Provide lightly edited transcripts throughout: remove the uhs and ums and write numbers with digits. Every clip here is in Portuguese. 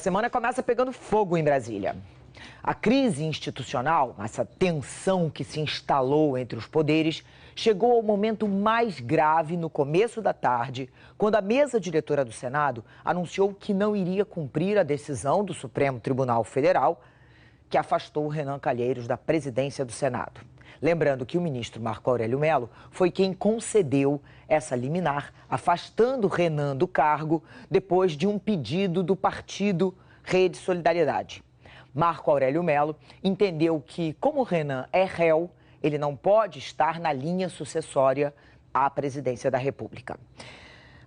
semana começa pegando fogo em Brasília. A crise institucional, essa tensão que se instalou entre os poderes, chegou ao momento mais grave no começo da tarde, quando a mesa diretora do Senado anunciou que não iria cumprir a decisão do Supremo Tribunal Federal, que afastou Renan Calheiros da presidência do Senado. Lembrando que o ministro Marco Aurélio Mello foi quem concedeu essa liminar, afastando Renan do cargo depois de um pedido do partido Rede Solidariedade. Marco Aurélio Mello entendeu que, como Renan é réu, ele não pode estar na linha sucessória à presidência da República.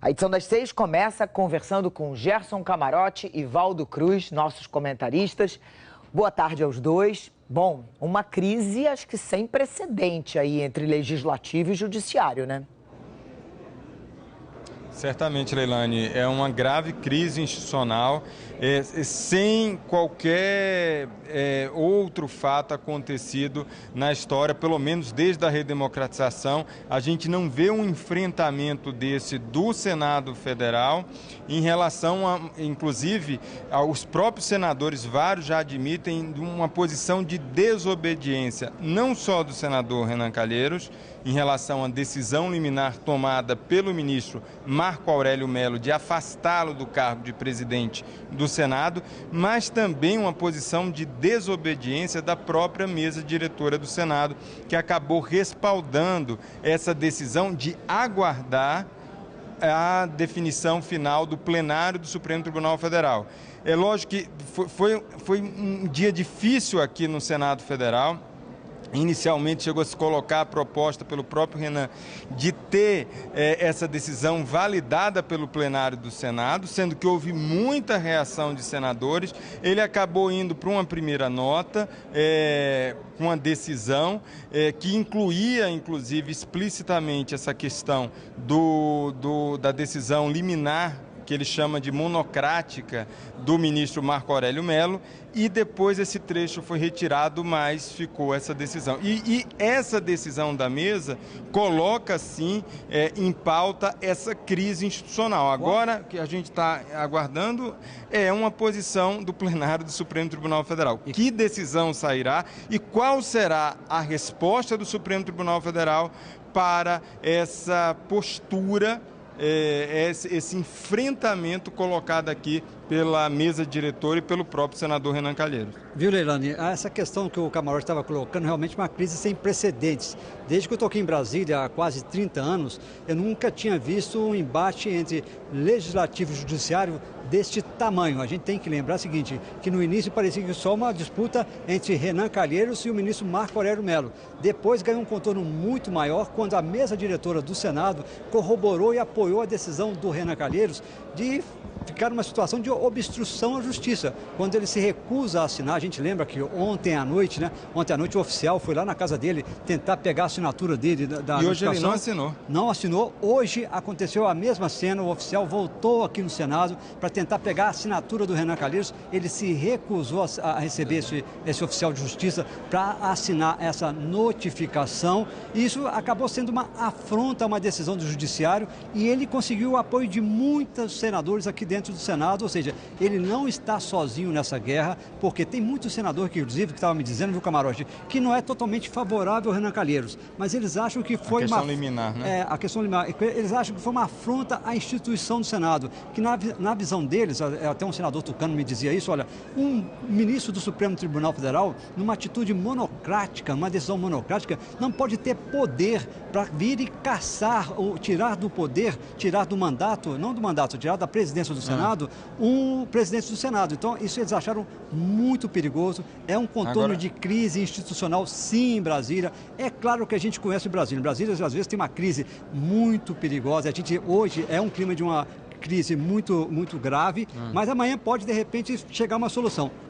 A edição das 6 começa conversando com Gerson Camarote e Valdo Cruz, nossos comentaristas. Boa tarde aos dois. Bom, uma crise acho que sem precedente aí entre legislativo e judiciário, né? Certamente, Leilani, é uma grave crise institucional, sem qualquer outro fato acontecido na história, pelo menos desde a redemocratização. A gente não vê um enfrentamento desse do Senado Federal em relação, inclusive, aos próprios senadores, vários já admitem uma posição de desobediência, não só do senador Renan Calheiros, em relação à decisão liminar tomada pelo ministro Marco Aurélio Mello de afastá-lo do cargo de presidente do Senado, mas também uma posição de desobediência da própria mesa diretora do Senado, que acabou respaldando essa decisão de aguardar a definição final do plenário do Supremo Tribunal Federal. É lógico que foi um dia difícil aqui no Senado Federal. Inicialmente chegou a se colocar a proposta pelo próprio Renan de ter essa decisão validada pelo plenário do Senado, sendo que houve muita reação de senadores. Ele acabou indo para uma primeira nota, com uma decisão que incluía, inclusive, explicitamente essa questão da decisão liminar, que ele chama de monocrática, do ministro Marco Aurélio Mello, e depois esse trecho foi retirado, mas ficou essa decisão. E essa decisão da mesa coloca, sim, em pauta essa crise institucional. Agora, o que a gente está aguardando é uma posição do plenário do Supremo Tribunal Federal. Que decisão sairá e qual será a resposta do Supremo Tribunal Federal para essa postura, esse enfrentamento colocado aqui pela mesa diretora e pelo próprio senador Renan Calheiros. Viu, Leilani? Essa questão que o Camarote estava colocando realmente é uma crise sem precedentes. Desde que eu estou aqui em Brasília há quase 30 anos, eu nunca tinha visto um embate entre legislativo e judiciário deste tamanho. A gente tem que lembrar o seguinte, que no início parecia que só uma disputa entre Renan Calheiros e o ministro Marco Aurélio Mello. Depois ganhou um contorno muito maior quando a mesa diretora do Senado corroborou e apoiou a decisão do Renan Calheiros de ficar numa situação de obstrução à justiça. Quando ele se recusa a assinar, a gente lembra que ontem à noite o oficial foi lá na casa dele tentar pegar a assinatura dele da E hoje ele não assinou. Não assinou. Hoje aconteceu a mesma cena, o oficial voltou aqui no Senado para tentar pegar a assinatura do Renan Calheiros. Ele se recusou a receber esse oficial de justiça para assinar essa notificação. Isso acabou sendo uma afronta a uma decisão do judiciário e ele conseguiu o apoio de muitos senadores aqui dentro do Senado, ou seja, ele não está sozinho nessa guerra, porque tem muitos senadores que, inclusive, que estavam me dizendo, viu, Camarote, que não é totalmente favorável ao Renan Calheiros, mas eles acham que foi a questão liminar, né? A questão liminar. Eles acham que foi uma afronta à instituição do Senado, que na visão deles, até um senador tucano me dizia isso, olha, um ministro do Supremo Tribunal Federal, numa atitude monocrática, numa decisão monocrática, não pode ter poder para vir e caçar, ou tirar do poder, tirar do mandato, não do mandato, tirar da presidência do Senado, um presidente do Senado. Então, isso eles acharam muito perigoso. É um contorno de crise institucional, sim, em Brasília. É claro que a gente conhece o Brasília. Brasília, às vezes, tem uma crise muito perigosa. A gente, hoje, é um clima de uma crise muito, muito grave, mas amanhã pode, de repente, chegar uma solução.